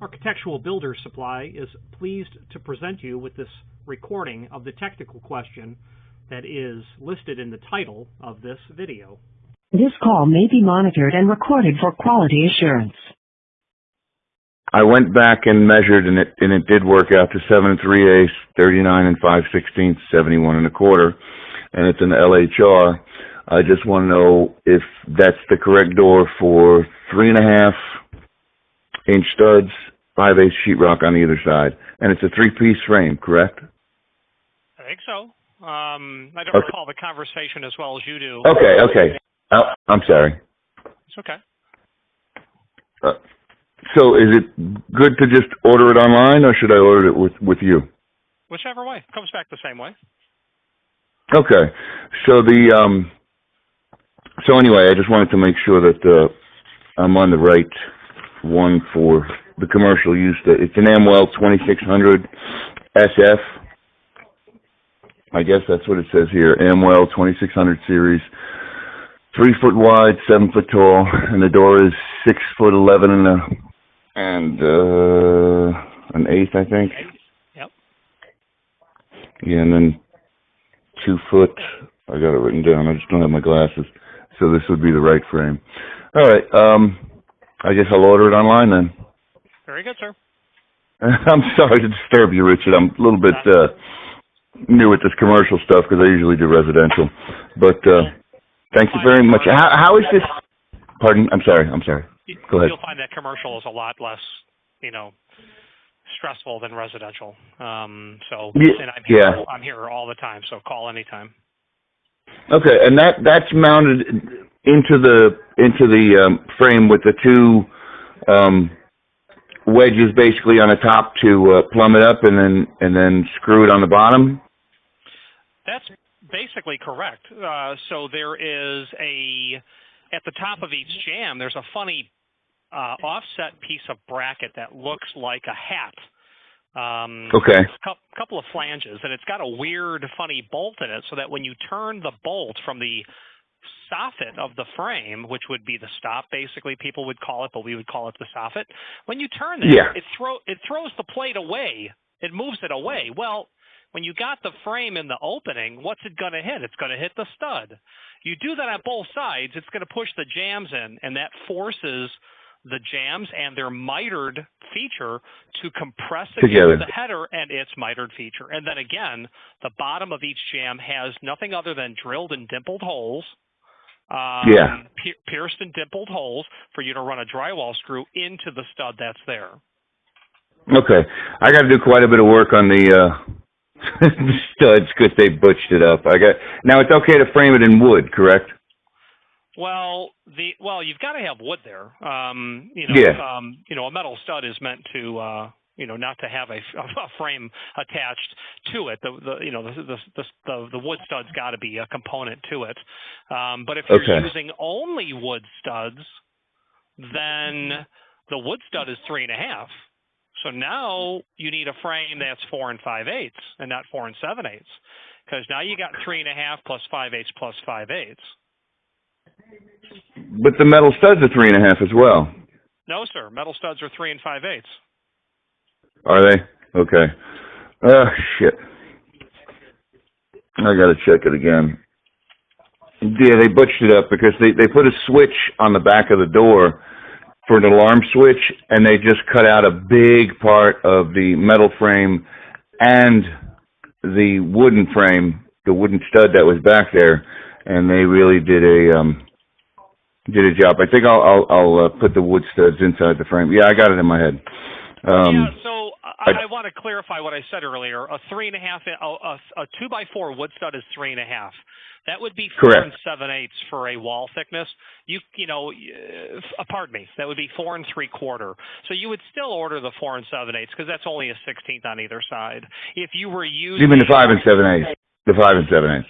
Architectural Builders Supply is pleased to present you with this recording of the technical question that is listed in the title of this video. This call may be monitored and recorded for quality assurance. I went back and measured, and it did work out to 7 3/8, 39 5/16, 71 1/4, and it's an LHR. I just want to know if that's the correct door for 3.5-inch studs, 5/8 sheetrock on either side, and it's a 3-piece frame, correct? I think so. I don't recall the conversation as well as you do. Okay. I'm sorry. It's okay. So is it good to just order it online, or should I order it with you? Whichever way. Comes back the same way. Okay. So so anyway, I just wanted to make sure that I'm on the right one for the commercial use. It's an Amwell 2600 SF. I guess that's what it says here. Amwell 2600 series. 3 foot wide, 7 foot tall, and the door is 6'11" and an eighth, I think. Yep. Yeah, and then 2 foot. I got it written down. I just don't have my glasses, so this would be the right frame. All right. I guess I'll order it online then. Very good, sir. I'm sorry to disturb you, Richard. I'm a little bit new at this commercial stuff because I usually do residential, but. Thank you very much. How is this? Pardon? I'm sorry. Go ahead. You'll find that commercial is a lot less, stressful than residential. And I'm here all the time, so call anytime. Okay, and that's mounted into the frame with the two wedges basically on the top to plumb it up, and then screw it on the bottom. That's basically correct. So there is at the top of each jam, there's a funny offset piece of bracket that looks like a hat. Okay. A couple of flanges, and it's got a weird, funny bolt in it, so that when you turn the bolt from the soffit of the frame, which would be the stop, basically, people would call it, but we would call it the soffit. When you turn that, it throws the plate away. It moves it away. Well, when you got the frame in the opening, what's it going to hit? It's going to hit the stud. You do that on both sides, it's going to push the jams in, and that forces the jams and their mitered feature to compress against the header and its mitered feature. And then again, the bottom of each jam has nothing other than drilled and dimpled holes, pierced and dimpled holes for you to run a drywall screw into the stud that's there. Okay. I got to do quite a bit of work on the studs because they butched it up. Now it's okay to frame it in wood, correct? Well, you've got to have wood there. A metal stud is meant to, not to have a frame attached to it. The wood stud's got to be a component to it. But if you're using only wood studs, then the wood stud is 3.5. So now you need a frame that's 4 5/8 and not 4 7/8, because now you got 3.5 plus 5/8 plus 5/8. But the metal studs are 3.5 as well. No, sir. Metal studs are 3 5/8. Are they? Okay. Oh, shit. I got to check it again. Yeah, they butched it up because they put a switch on the back of the door for an alarm switch, and they just cut out a big part of the metal frame and the wooden frame, the wooden stud that was back there, and they really did a job. I think I'll put the wood studs inside the frame. Yeah, I got it in my head. So I want to clarify what I said earlier. A 3.5, a 2x4 wood stud is 3.5. That would be 4 7/8 for a wall thickness. Pardon me. That would be 4 3/4. So you would still order the 4 7/8 because that's only a 16th on either side. If you were using, you mean the 5 7/8? The 5 7/8.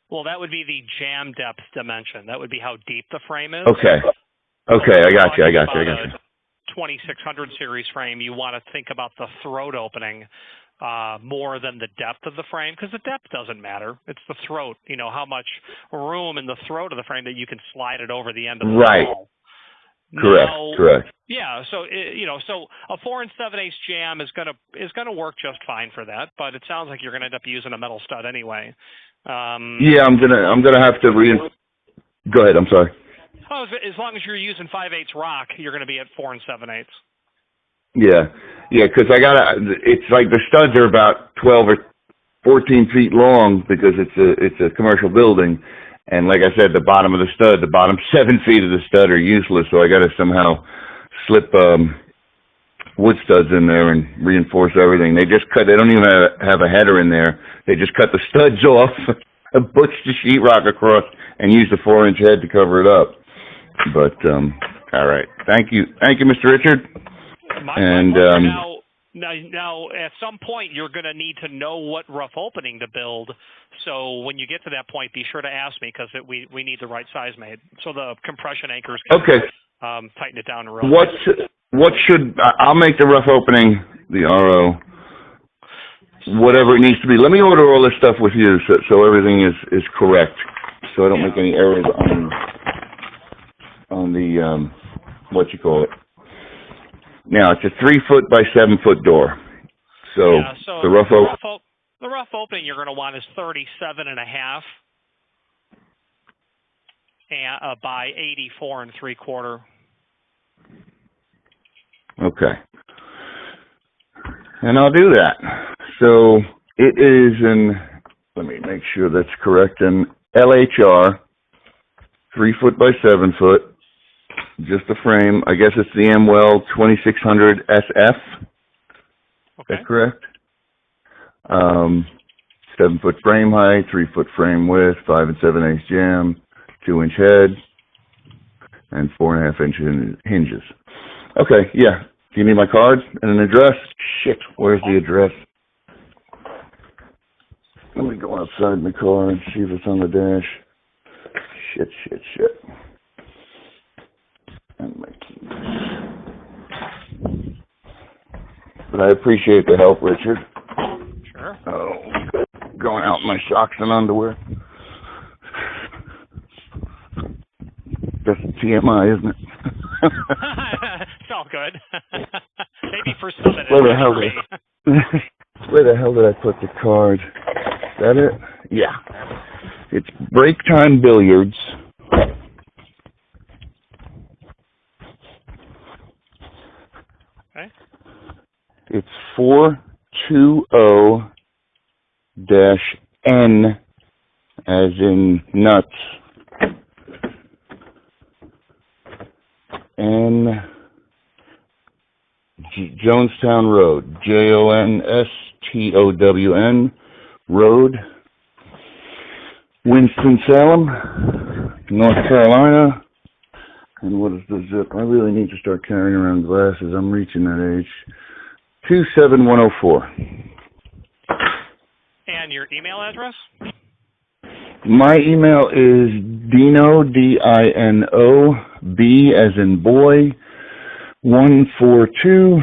Well, that would be the jam depth dimension. That would be how deep the frame is. Okay, I got you. 2600 series frame, you want to think about the throat opening more than the depth of the frame, because the depth doesn't matter. It's the throat, how much room in the throat of the frame that you can slide it over the end of the wall. Correct. Yeah, so so a 4 7/8 jam is gonna work just fine for that, but it sounds like you're gonna end up using a metal stud anyway. Yeah, I'm gonna have to Go ahead. I'm sorry. Oh, as long as you're using 5/8 rock, you're gonna be at 4 7/8. Yeah, because it's like the studs are about 12 or 14 feet long because it's a commercial building, and like I said, the bottom 7 feet of the stud are useless, so I got to somehow slip wood studs in there and reinforce everything. They don't even have a header in there. They just cut the studs off, butch the sheetrock across, and use the 4-inch head to cover it up. But all right, thank you, Mr. Richard. Now, at some point, you're going to need to know what rough opening to build. So when you get to that point, be sure to ask me because we need the right size made. So the compression anchors can tighten it down real. I'll make the rough opening, the RO, whatever it needs to be. Let me order all this stuff with you so everything is correct, so I don't make any errors on the what you call it. Now it's a 3-foot by 7-foot door. So the rough opening you're going to want is 37.5 by 84 3/4. Okay. And I'll do that. So it is let me make sure that's correct, an LHR, 3-foot by 7-foot. Just the frame. I guess it's the Amwell 2600 SF. Okay. Is that correct? 7-foot frame height, 3-foot frame width, 5 7/8 jam, 2-inch head, and 4.5-inch hinges. Okay, yeah. Do you need my card and an address? Shit, where's the address? Let me go outside my car and see if it's on the dash. Shit. And my keys. But I appreciate the help, Richard. Sure. Oh, going out in my socks and underwear. That's TMI, isn't it? It's all good. Maybe for some it is. Where the hell did I put the card? Is that it? Yeah. It's Break Time Billiards. Okay. It's 420-N as in nuts. N Jonestown Road, JONSTOWN Road, Winston-Salem, North Carolina. And what is the zip? I really need to start carrying around glasses. I'm reaching that age. 27104. And your email address? My email is Dino, D-I-N-O, B as in boy, 142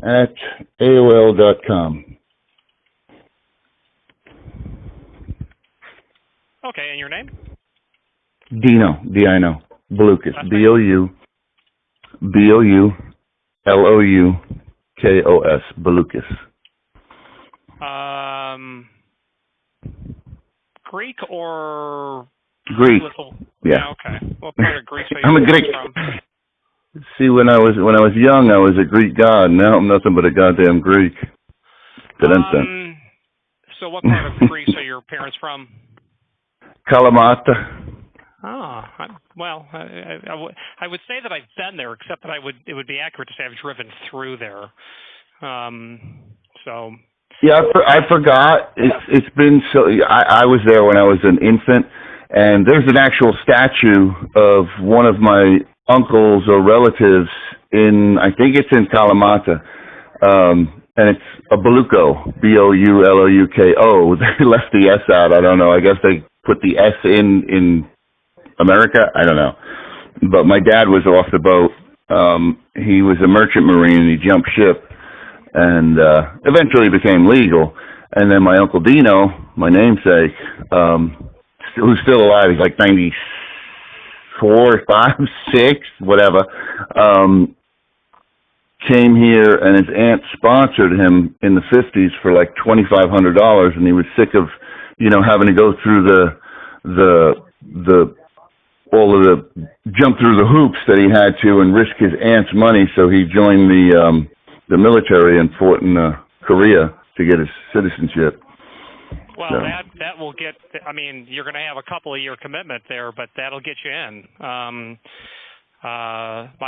at AOL.com. Okay, and your name? Dino, D-I-N-O, Bloukas, B-O-U-L-O-U-K-O-S, Bloukas. Greek or Greek? Yeah. Okay. What part of Greece are you I'm a Greek. from? See, when I was young, I was a Greek god. Now I'm nothing but a goddamn Greek. So what part of Greece are your parents from? Kalamata. Oh, I would say that I've been there, except that it would be accurate to say I've driven through there. So. Yeah, I forgot. It's been so. I was there when I was an infant, and there's an actual statue of one of my uncles or relatives I think it's in Kalamata, and it's a Boulouko, B-O-U-L-O-U-K-O. They left the S out. I don't know. I guess they put the S in America. I don't know. But my dad was off the boat. He was a merchant marine, and he jumped ship. And eventually became legal. And then my Uncle Dino, my namesake, who's still alive, he's like 96 4, 5, 6, whatever, came here, and his aunt sponsored him in the 50s for like $2,500, and he was sick of, having to go through all of the jump through the hoops that he had to and risk his aunt's money, so he joined the military and fought in Korea to get his citizenship. Well, so. that will get. I mean, you're going to have a couple of year commitment there, but that'll get you in.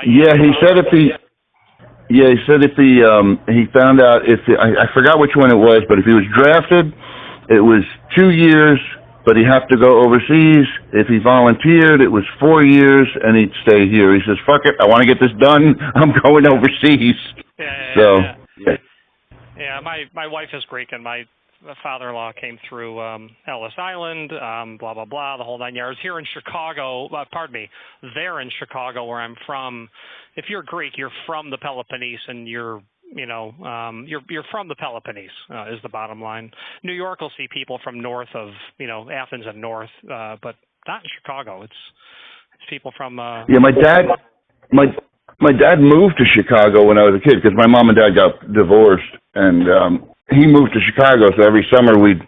He said if he found out I forgot which one it was, but if he was drafted, it was 2 years, but he'd have to go overseas. If he volunteered, it was 4 years, and he'd stay here. He says, "Fuck it, I want to get this done. I'm going overseas." Yeah, my wife is Greek, and my father-in-law came through Ellis Island, blah, blah, blah, the whole 9 yards. Here in Chicago, there in Chicago where I'm from, if you're Greek, you're from the Peloponnese, and you're from the Peloponnese is the bottom line. New York will see people from north of, Athens and north, but not in Chicago. It's people from... my dad moved to Chicago when I was a kid because my mom and dad got divorced, and he moved to Chicago, so every summer we'd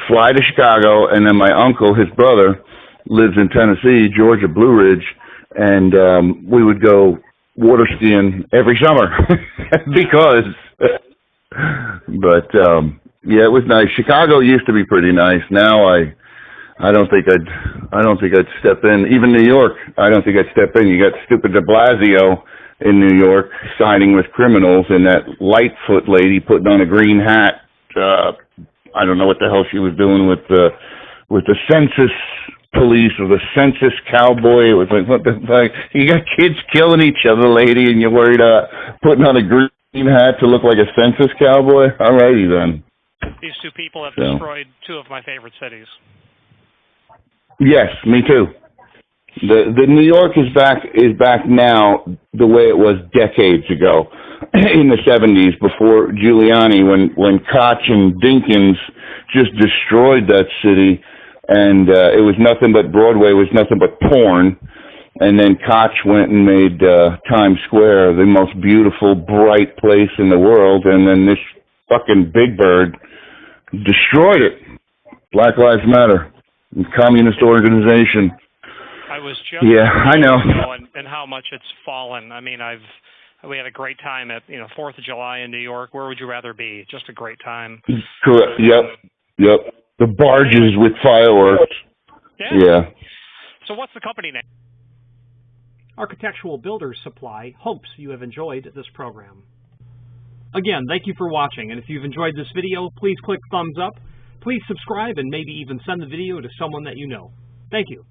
fly to Chicago, and then my uncle, his brother, lives in Tennessee, Georgia, Blue Ridge, and we would go water skiing every summer because, but it was nice. Chicago used to be pretty nice. Now I don't think I'd step in. Even New York, I don't think I'd step in. You got stupid de Blasio in New York siding with criminals, and that Lightfoot lady putting on a green hat. I don't know what the hell she was doing with the census police or the census cowboy. It was like, what the fuck? You got kids killing each other, lady, and you're worried putting on a green hat to look like a census cowboy? Alrighty then. These two people have destroyed two of my favorite cities. Yes, me too. The New York is back now the way it was decades ago in the 70s before Giuliani, when Koch and Dinkins just destroyed that city, and it was nothing but Broadway was nothing but porn, and then Koch went and made Times Square the most beautiful, bright place in the world, and then this fucking Big Bird destroyed it. Black Lives Matter, communist organization. I was just I know. And how much it's fallen. I mean, we had a great time at 4th of July in New York. Where would you rather be? Just a great time. Correct. Yep. The barges with fireworks. Yeah. So what's the company name? Architectural Builders Supply hopes you have enjoyed this program. Again, thank you for watching, and if you've enjoyed this video, please click thumbs up. Please subscribe and maybe even send the video to someone that you know. Thank you.